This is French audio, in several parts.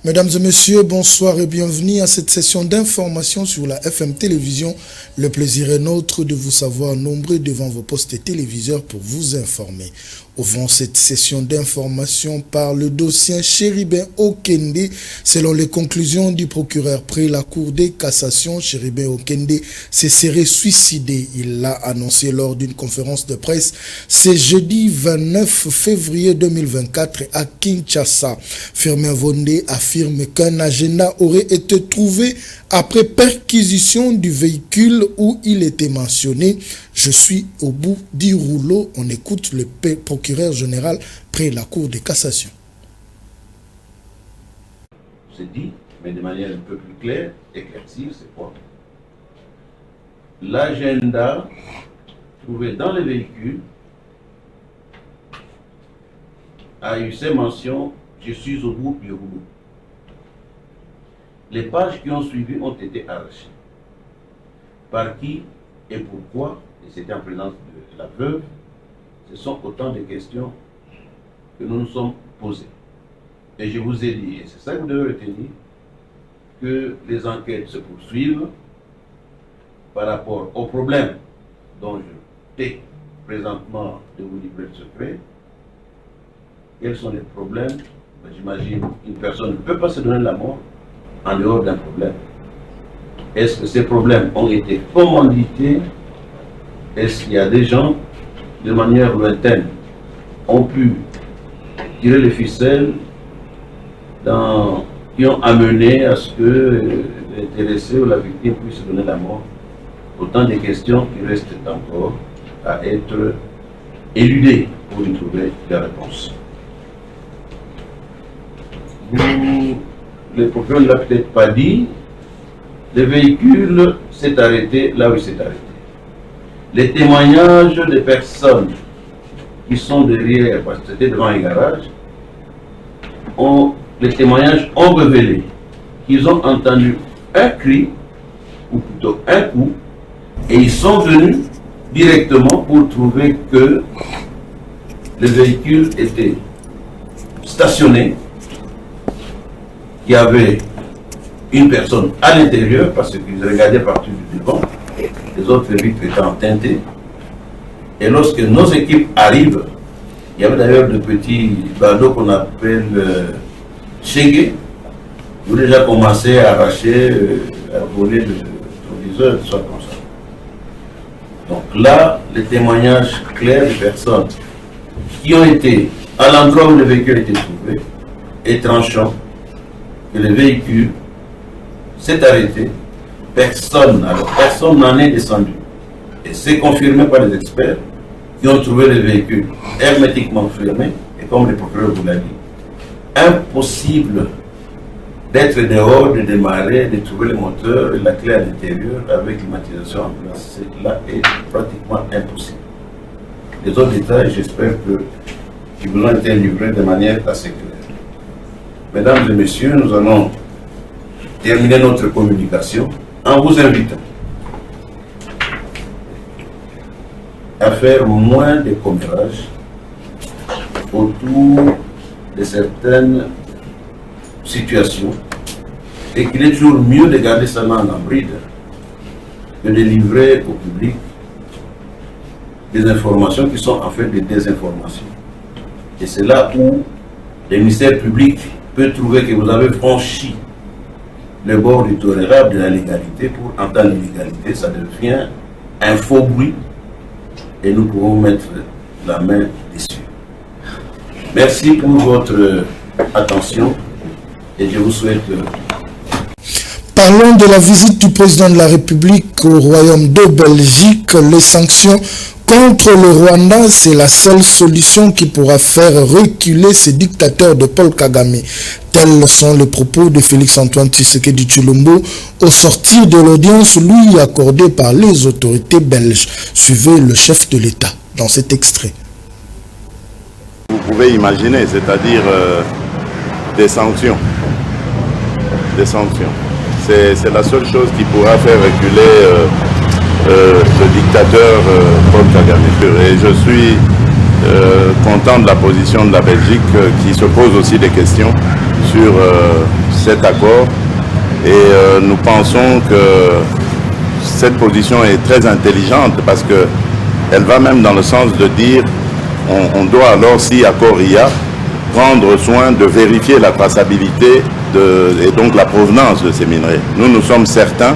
Mesdames et messieurs, bonsoir et bienvenue à cette session d'information sur la FM Télévision. Le plaisir est nôtre de vous savoir nombreux devant vos postes et téléviseurs pour vous informer. Ouvrons cette session d'information par le dossier Chéribin Okende. Selon les conclusions du procureur près la Cour de cassation, Chéribin Okende se serait suicidé. Il l'a annoncé lors d'une conférence de presse ce jeudi 29 février 2024 à Kinshasa. Firmin Vondé affirme qu'un agenda aurait été trouvé après perquisition du véhicule où il était mentionné. Je suis au bout du rouleau. On écoute le procureur général près la Cour de cassation. C'est dit, mais de manière un peu plus claire, éclaircie, c'est quoi? L'agenda trouvé dans le véhicule a eu ces mentions « Je suis au bout du rouleau ». Les pages qui ont suivi ont été arrachées. Par qui et pourquoi, et c'était en présence de la veuve, ce sont autant de questions que nous nous sommes posées. Et je vous ai dit, et c'est ça que vous devez retenir, que les enquêtes se poursuivent par rapport aux problèmes dont je tais présentement de vous livrer le secret. Quels sont les problèmes? J'imagine une personne ne peut pas se donner la mort en dehors d'un problème. Est-ce que ces problèmes ont été commandités? Est-ce qu'il y a des gens, de manière lointaine, ont pu tirer les ficelles qui ont amené à ce que l'intéressé ou la victime puisse se donner la mort? Autant de questions qui restent encore à être éludées pour y trouver des réponses. Le procureur ne l'a peut-être pas dit, le véhicule s'est arrêté là où il s'est arrêté. Les témoignages des personnes qui sont derrière, parce que c'était devant un garage, les témoignages ont révélé qu'ils ont entendu un cri, ou plutôt un coup, et ils sont venus directement pour trouver que le véhicule était stationné, qu'il y avait une personne à l'intérieur, parce qu'ils regardaient partout du devant, les autres vitres étant teintées. Et lorsque nos équipes arrivent, il y avait d'ailleurs de petits badauds qu'on appelle chégués, qui ont déjà commencé à arracher, à voler le proviseur, soit comme ça. Donc là, les témoignages clairs des personnes qui ont été à l'endroit où le véhicule était trouvé est tranchant, que le véhicule s'est arrêté, personne n'en est descendu. Et c'est confirmé par les experts qui ont trouvé le véhicule hermétiquement fermé, et comme le procureur vous l'a dit, impossible d'être dehors, de démarrer, de trouver le moteur et la clé à l'intérieur avec climatisation en place. Cela est pratiquement impossible. Les autres détails, j'espère qu'ils vous ont été livrés de manière assez claire. Mesdames et messieurs, nous allons terminer notre communication en vous invitant à faire moins de commérages autour de certaines situations et qu'il est toujours mieux de garder sa langue en bride que de livrer au public des informations qui sont en fait des désinformations. Et c'est là où le ministère public peut trouver que vous avez franchi le bord du tolérable de la légalité pour entendre l'illégalité, ça devient un faux bruit et nous pouvons mettre la main dessus. Merci pour votre attention et je vous souhaite... Parlons de la visite du président de la République au Royaume de Belgique. Les sanctions contre le Rwanda, c'est la seule solution qui pourra faire reculer ces dictateurs de Paul Kagame. Tels sont les propos de Félix-Antoine Tshisekedi Tshilombo au sortir de l'audience lui accordée par les autorités belges. Suivez le chef de l'État dans cet extrait. Vous pouvez imaginer, c'est-à-dire des sanctions. Des sanctions. C'est la seule chose qui pourra faire reculer le dictateur Paul Kagame. Et je suis content de la position de la Belgique qui se pose aussi des questions sur cet accord et nous pensons que cette position est très intelligente parce qu'elle va même dans le sens de dire on doit alors, si accord il y a, prendre soin de vérifier la traçabilité et donc la provenance de ces minerais. Nous sommes certains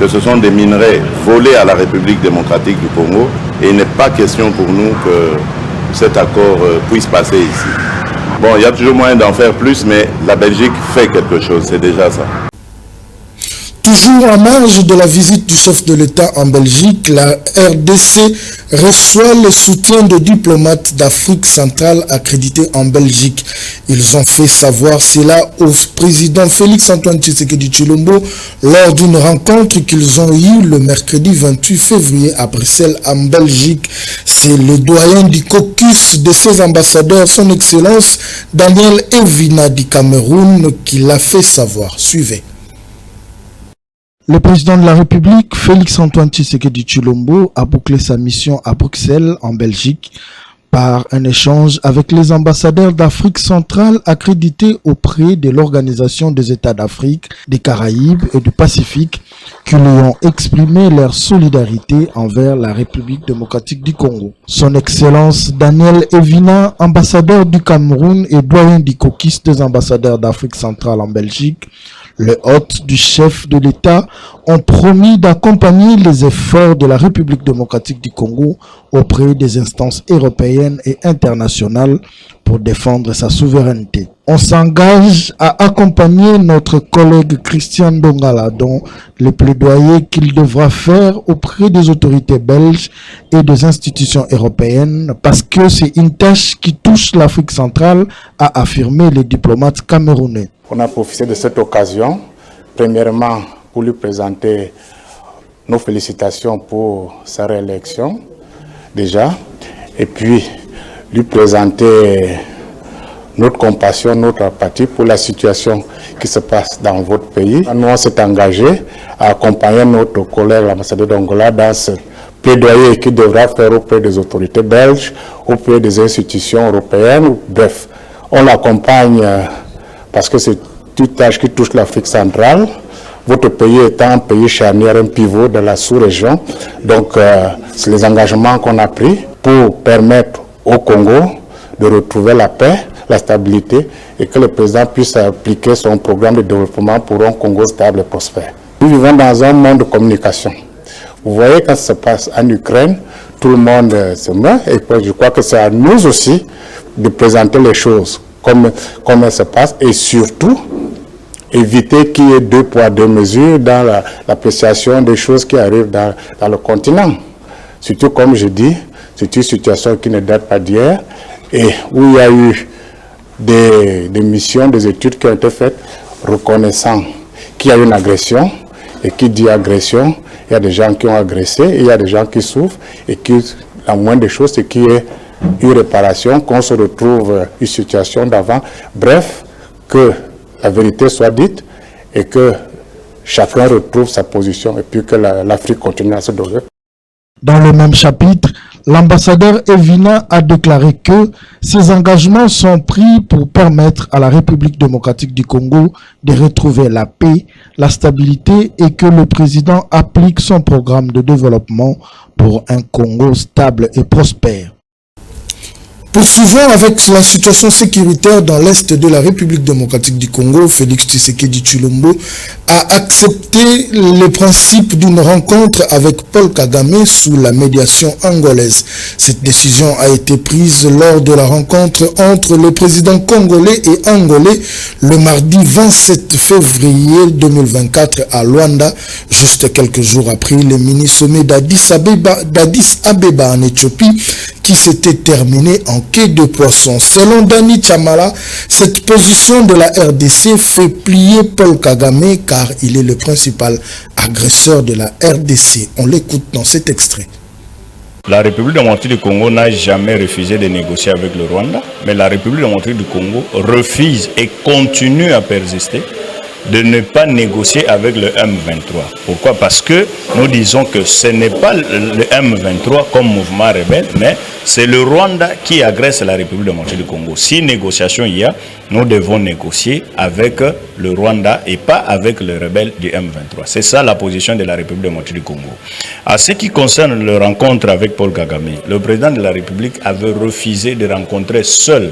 que ce sont des minerais volés à la République démocratique du Congo et il n'est pas question pour nous que cet accord puisse passer ici. Bon, il y a toujours moyen d'en faire plus, mais la Belgique fait quelque chose, c'est déjà ça. Toujours en marge de la visite du chef de l'État en Belgique, la RDC reçoit le soutien de diplomates d'Afrique centrale accrédités en Belgique. Ils ont fait savoir cela au président Félix-Antoine Tshisekedi Tshilombo lors d'une rencontre qu'ils ont eue le mercredi 28 février à Bruxelles en Belgique. C'est le doyen du caucus de ces ambassadeurs, son Excellence Daniel Evina du Cameroun, qui l'a fait savoir. Suivez. Le président de la République, Félix-Antoine Tshisekedi Tshilombo, a bouclé sa mission à Bruxelles, en Belgique, par un échange avec les ambassadeurs d'Afrique centrale accrédités auprès de l'Organisation des États d'Afrique, des Caraïbes et du Pacifique, qui lui ont exprimé leur solidarité envers la République démocratique du Congo. Son Excellence Daniel Evina, ambassadeur du Cameroun et doyen du caucus des ambassadeurs d'Afrique centrale en Belgique, les hôtes du chef de l'État ont promis d'accompagner les efforts de la République démocratique du Congo auprès des instances européennes et internationales pour défendre sa souveraineté. On s'engage à accompagner notre collègue Christian Dongala dans les plaidoyers qu'il devra faire auprès des autorités belges et des institutions européennes parce que c'est une tâche qui touche l'Afrique centrale, a affirmé les diplomates camerounais. On a profité de cette occasion, premièrement pour lui présenter nos félicitations pour sa réélection, déjà, et puis lui présenter notre compassion, notre empathie pour la situation qui se passe dans votre pays. Nous, on s'est engagé à accompagner notre collègue, l'ambassadeur d'Angola, dans ce plaidoyer qu'il devra faire auprès des autorités belges, auprès des institutions européennes. Bref, on l'accompagne parce que c'est une tâche qui touche l'Afrique centrale. Votre pays étant un pays charnière, un pivot de la sous-région. Donc, c'est les engagements qu'on a pris pour permettre au Congo de retrouver la paix, la stabilité et que le président puisse appliquer son programme de développement pour un Congo stable et prospère. Nous vivons dans un monde de communication. Vous voyez, quand ça se passe en Ukraine, tout le monde se meurt et je crois que c'est à nous aussi de présenter les choses comme elles se passent et surtout éviter qu'il y ait deux poids, deux mesures dans l'appréciation des choses qui arrivent dans le continent. Surtout, comme je dis, c'est une situation qui ne date pas d'hier et où il y a eu des missions, des études qui ont été faites reconnaissant qu'il y a une agression et qui dit agression, il y a des gens qui ont agressé et il y a des gens qui souffrent et qui, la moindre des choses, c'est qu'il y ait une réparation, qu'on se retrouve une situation d'avant. Bref, que la vérité soit dite et que chacun retrouve sa position et puis que l'Afrique continue à se développer. Dans le même chapitre, l'ambassadeur Evina a déclaré que ces engagements sont pris pour permettre à la République démocratique du Congo de retrouver la paix, la stabilité et que le président applique son programme de développement pour un Congo stable et prospère. Poursuivant avec la situation sécuritaire dans l'est de la République démocratique du Congo, Félix Tshisekedi Tshilombo a accepté le principe d'une rencontre avec Paul Kagame sous la médiation angolaise. Cette décision a été prise lors de la rencontre entre le président congolais et angolais le mardi 27 février 2024 à Luanda, juste quelques jours après le mini-sommet d'Addis Abeba en Éthiopie qui s'était terminé en quai de poisson. Selon Dani Chamala, cette position de la RDC fait plier Paul Kagame car il est le principal agresseur de la RDC. On l'écoute dans cet extrait. La République démocratique du Congo n'a jamais refusé de négocier avec le Rwanda, mais la République démocratique du Congo refuse et continue à persister de ne pas négocier avec le M23. Pourquoi? Parce que nous disons que ce n'est pas le M23 comme mouvement rebelle, mais c'est le Rwanda qui agresse la République démocratique du Congo. Si négociation il y a, nous devons négocier avec le Rwanda et pas avec le rebelle du M23. C'est ça la position de la République démocratique du Congo. À ce qui concerne le rencontre avec Paul Kagame, le président de la République avait refusé de rencontrer seul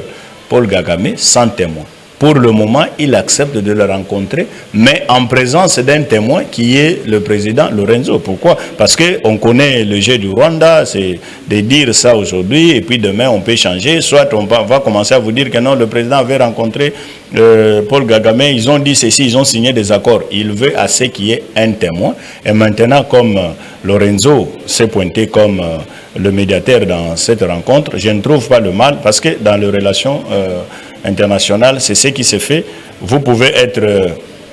Paul Kagame sans témoin. Pour le moment, il accepte de le rencontrer, mais en présence d'un témoin qui est le président Lorenzo. Pourquoi? Parce qu'on connaît le jeu du Rwanda, c'est de dire ça aujourd'hui, et puis demain on peut changer. Soit on va commencer à vous dire que non, le président avait rencontré Paul Kagame, ils ont dit ceci, ils ont signé des accords. Il veut assez qu'il y ait un témoin. Et maintenant, comme Lorenzo s'est pointé comme le médiateur dans cette rencontre, je ne trouve pas le mal, parce que dans les relations internationales, c'est ce qui se fait. Vous pouvez être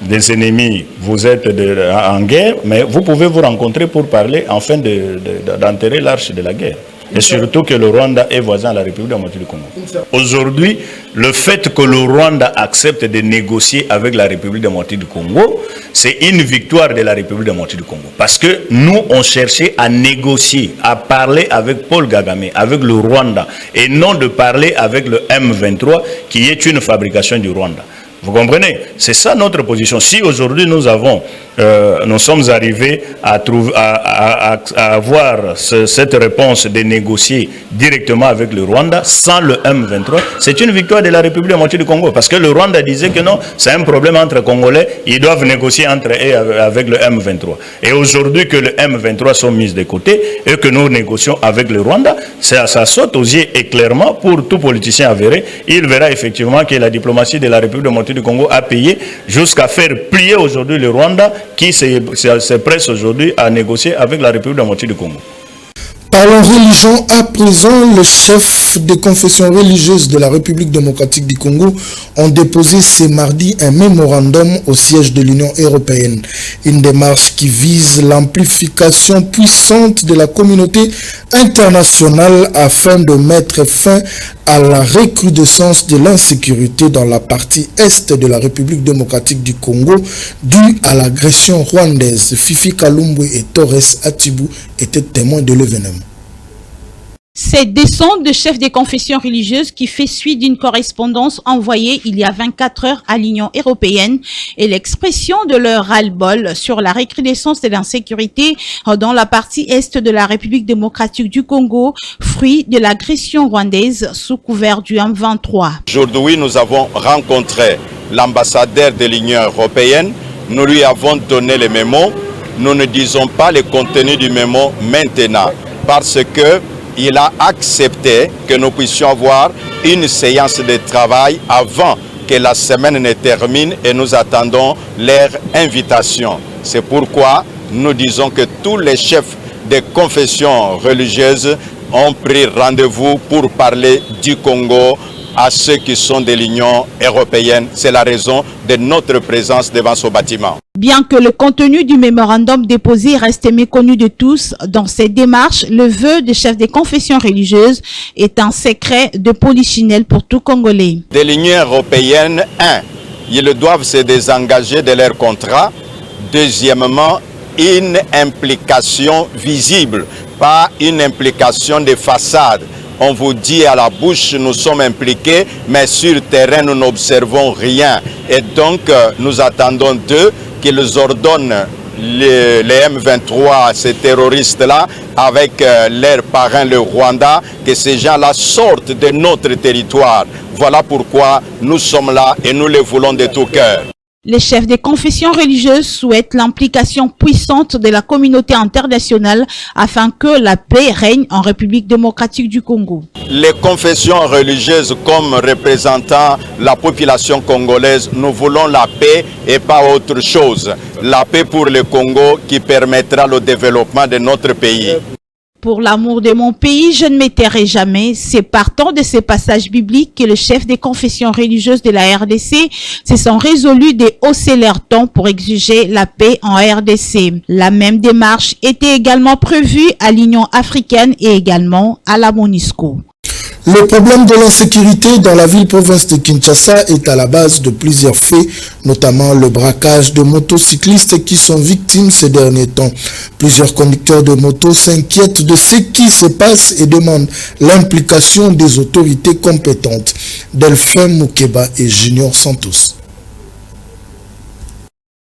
des ennemis, vous êtes en guerre, mais vous pouvez vous rencontrer pour parler afin d'enterrer l'arche de la guerre. Et surtout que le Rwanda est voisin à la République démocratique du Congo. Aujourd'hui, le fait que le Rwanda accepte de négocier avec la République démocratique du Congo, c'est une victoire de la République démocratique du Congo. Parce que nous, on cherchait à négocier, à parler avec Paul Kagame, avec le Rwanda, et non de parler avec le M23, qui est une fabrication du Rwanda. Vous comprenez? C'est ça notre position. Si aujourd'hui nous sommes arrivés à avoir cette réponse de négocier directement avec le Rwanda sans le M23, c'est une victoire de la République démocratique du Congo. Parce que le Rwanda disait que non, c'est un problème entre Congolais, ils doivent négocier entre eux avec le M23. Et aujourd'hui que le M23 sont mis de côté et que nous négocions avec le Rwanda, ça saute aux yeux et clairement pour tout politicien avéré, il verra effectivement que la diplomatie de la République démocratique du Congo a payé jusqu'à faire plier aujourd'hui le Rwanda qui se presse aujourd'hui à négocier avec la République démocratique du Congo. Parlons religion à présent. Les chefs des confessions religieuses de la République démocratique du Congo ont déposé ce mardi un mémorandum au siège de l'Union européenne. Une démarche qui vise l'amplification puissante de la communauté internationale afin de mettre fin à la recrudescence de l'insécurité dans la partie est de la République démocratique du Congo due à l'agression rwandaise. Fifi Kalumbu et Torres Atibou étaient témoins de l'événement. Cette descente de chef des confessions religieuses qui fait suite d'une correspondance envoyée il y a 24 heures à l'Union européenne et l'expression de leur ras-le-bol sur la recrudescence de l'insécurité dans la partie est de la République démocratique du Congo, fruit de l'agression rwandaise sous couvert du M23. Aujourd'hui, nous avons rencontré l'ambassadeur de l'Union européenne. Nous lui avons donné le mémo. Nous ne disons pas le contenu du mémo maintenant parce que il a accepté que nous puissions avoir une séance de travail avant que la semaine ne termine et nous attendons leur invitation. C'est pourquoi nous disons que tous les chefs de confessions religieuses ont pris rendez-vous pour parler du Congo à ceux qui sont de l'Union européenne. C'est la raison de notre présence devant ce bâtiment. Bien que le contenu du mémorandum déposé reste méconnu de tous, dans cette démarche, le vœu des chefs des confessions religieuses est un secret de polichinelle pour tout Congolais. De l'Union européenne, ils doivent se désengager de leur contrat. Deuxièmement, une implication visible, pas une implication de façade. On vous dit à la bouche, nous sommes impliqués, mais sur le terrain, nous n'observons rien. Et donc, nous attendons d'eux qu'ils ordonnent les M23, ces terroristes-là, avec leur parrain, le Rwanda, que ces gens-là sortent de notre territoire. Voilà pourquoi nous sommes là et nous les voulons de tout cœur. Les chefs des confessions religieuses souhaitent l'implication puissante de la communauté internationale afin que la paix règne en République démocratique du Congo. Les confessions religieuses comme représentant la population congolaise, nous voulons la paix et pas autre chose. La paix pour le Congo qui permettra le développement de notre pays. Pour l'amour de mon pays, je ne m'étairai jamais. C'est partant de ces passages bibliques que le chef des confessions religieuses de la RDC se sont résolus de hausser leur ton pour exiger la paix en RDC. La même démarche était également prévue à l'Union africaine et également à la MONUSCO. Le problème de l'insécurité dans la ville-province de Kinshasa est à la base de plusieurs faits, notamment le braquage de motocyclistes qui sont victimes ces derniers temps. Plusieurs conducteurs de motos s'inquiètent de ce qui se passe et demandent l'implication des autorités compétentes. Delphin Moukeba et Junior Santos.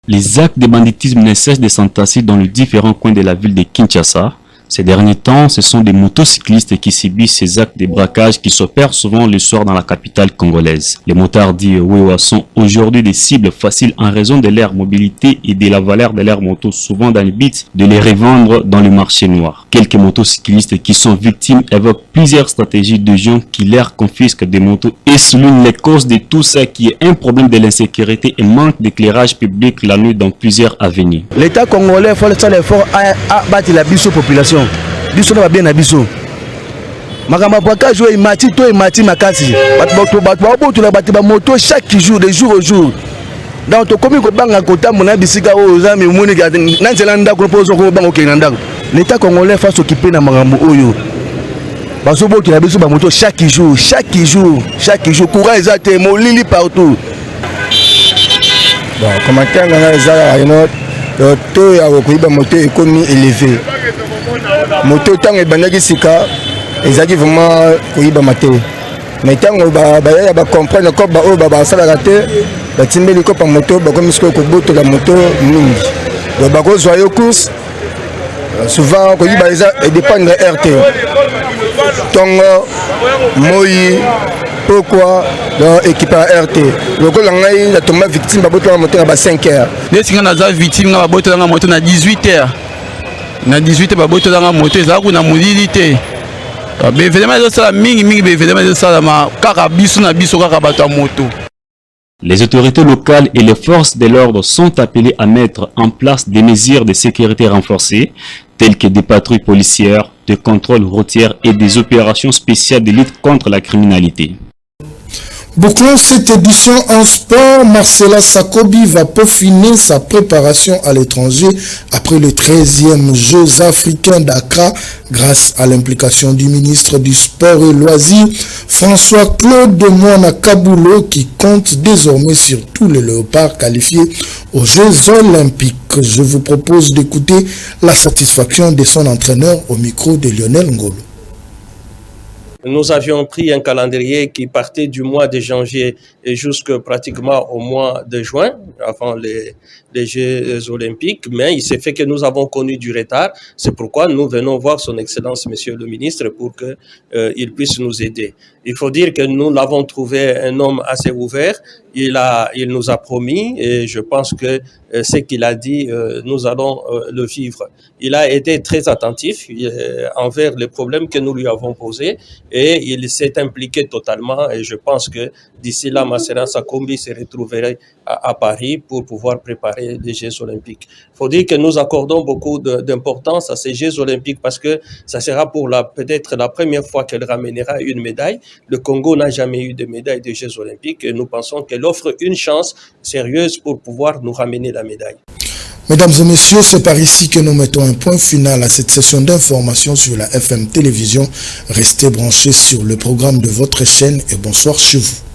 Les actes de banditisme ne cessent de s'entasser dans les différents coins de la ville de Kinshasa. Ces derniers temps, ce sont des motocyclistes qui subissent ces actes de braquage qui s'opèrent souvent le soir dans la capitale congolaise. Les motards dits Wewa sont aujourd'hui des cibles faciles en raison de leur mobilité et de la valeur de leurs motos, souvent dans le but de les revendre dans le marché noir. Quelques motocyclistes qui sont victimes évoquent plusieurs stratégies de gens qui leur confisquent des motos et soulignent les causes de tout ça qui est un problème de l'insécurité et manque d'éclairage public la nuit dans plusieurs avenues. L'État congolais fait l'effort à battre la population. Biso na bien na biso makamba bwaka jouer mati to mati makasi bato la bati ba moto chaque jour de jour au jour donc to komi ko banga kota mona bisika o zami moni ga nanzela ndako pozo ko bango ke ndako. L'État congolais fa s'occuper na makambo oyo baso boto la biso ba moto chaque jour courant ezate molili partout. Bon commentaire ngana ezala ino to ya ko iba moto ekomi élevé. Moto tango ebandaki sika ezaki vraiment koyiba mate mais tango baya ba comprendre ko ba o ba salaka te batimbeli ko pa moto bakomi siko kobotola moto mingi bakozwa yo course souvent koyiba eza dépendre RT tongo moyi pourquoi dans équipe RT lokola ngai na tomba victime babotola moto na ba 5h nesinga na za victime na babotola moto na 18h na 18 baboto dans la moto za ku na mulili te be évidemment ça mingi be évidemment ça ma kaka biso na biso kaka bato moto. Les autorités locales et les forces de l'ordre sont appelées à mettre en place des mesures de sécurité renforcées telles que des patrouilles policières, des contrôles routiers et des opérations spéciales de lutte contre la criminalité. Bouclons cette édition en sport. Marcela Sakobi va peaufiner sa préparation à l'étranger après le 13e Jeux africains d'Accra grâce à l'implication du ministre du Sport et Loisirs, François-Claude Mouana Kaboulo, qui compte désormais sur tous les léopards qualifiés aux Jeux Olympiques. Je vous propose d'écouter la satisfaction de son entraîneur au micro de Lionel Ngolo. Nous avions pris un calendrier qui partait du mois de janvier et jusque pratiquement au mois de juin, avant les Jeux Olympiques, mais il s'est fait que nous avons connu du retard. C'est pourquoi nous venons voir son Excellence, Monsieur le Ministre, pour qu'il puisse nous aider. Il faut dire que nous l'avons trouvé un homme assez ouvert. Il nous a promis, et je pense que ce qu'il a dit, nous allons le vivre. Il a été très attentif envers les problèmes que nous lui avons posés et il s'est impliqué totalement. Et je pense que d'ici là, Marcela Sakobi se retrouverait à Paris pour pouvoir préparer les Jeux Olympiques. Il faut dire que nous accordons beaucoup d'importance à ces Jeux Olympiques parce que ça sera pour peut-être la première fois qu'elle ramènera une médaille. Le Congo n'a jamais eu de médaille des Jeux Olympiques et nous pensons qu'elle offre une chance sérieuse pour pouvoir nous ramener la médaille. Mesdames et messieurs, c'est par ici que nous mettons un point final à cette session d'information sur la FM Télévision. Restez branchés sur le programme de votre chaîne et bonsoir chez vous.